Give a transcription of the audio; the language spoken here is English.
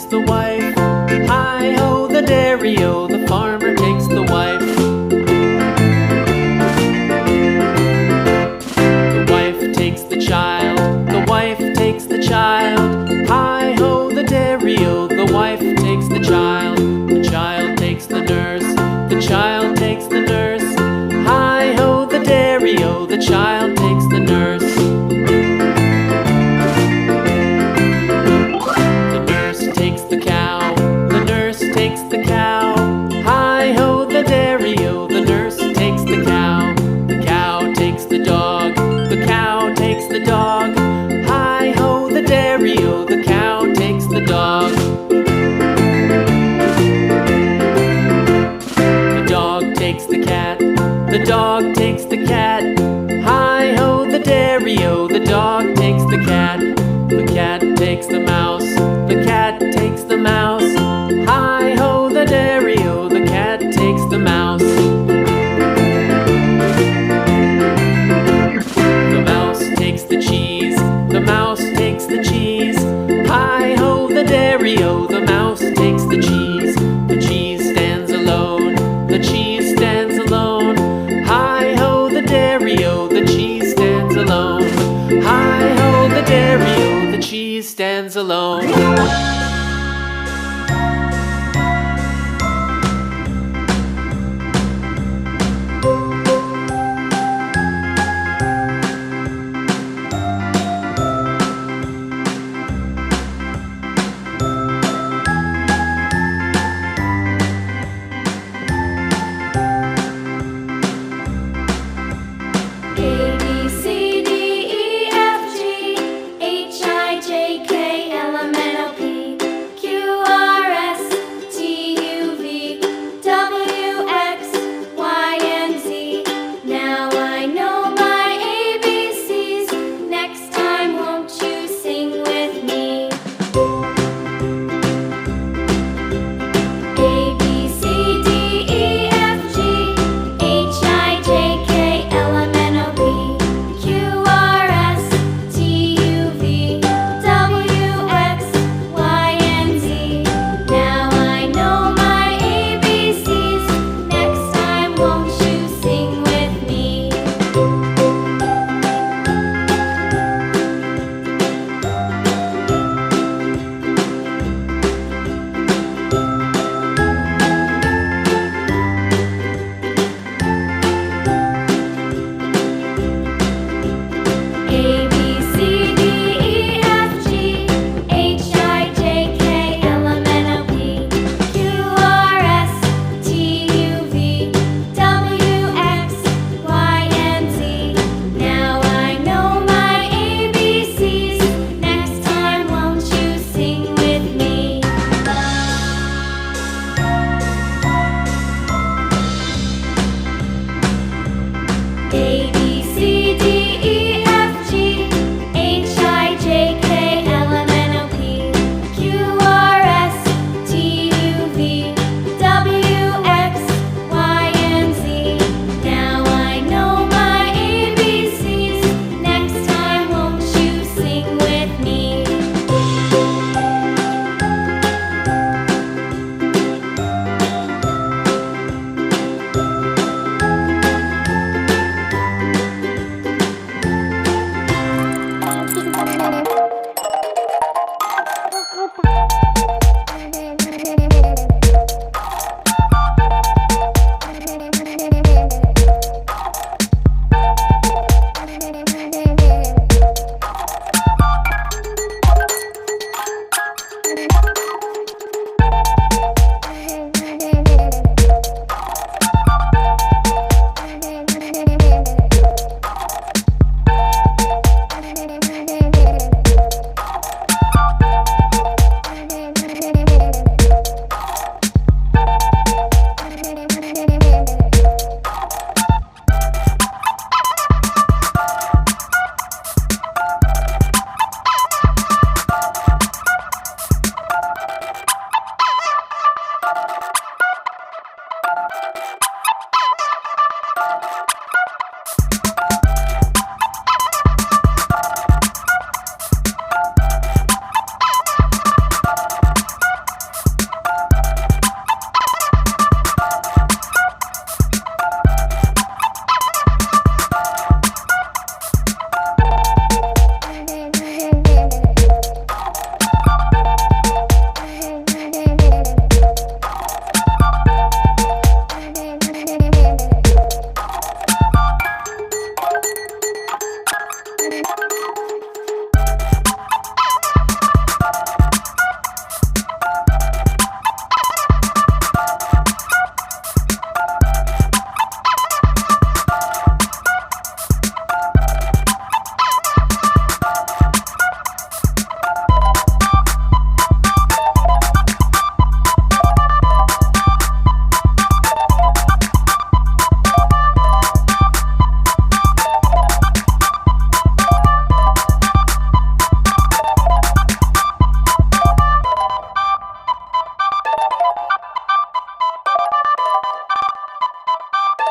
the wife. Hi-ho, the dairy-o, the farmer takes the wife. The wife takes the child, the wife takes the child. Hi-ho, the dairy-o, the wife takes the child. The child takes the nurse, the child takes the nurse. Hi-ho, the dairy-o, the child takes the nurse. The nurse takes the cow, the nurse takes the cow. Hi-ho, the dairy-o, the nurse takes the cow. The cow takes the dog, the cow takes the dog. Hi-ho, the dairy-o, the cow takes the dog. The dog takes the cat, the dog takes the cat. Hi-ho, the dairy-o, the dog takes the cat. The cat takes the mouse, the cat takes the mouse. Hi-ho, the dairy-o, the cat takes the mouse. The mouse takes the cheese, the mouse takes the cheese. Hi-ho, the dairy-o, the mouse takes the cheese. The cheese stands alone, the cheese stands alone. Hi-ho, the dairy-o, the cheese stands alone. Hi-ho, the dairy-o, the cheese stands alone.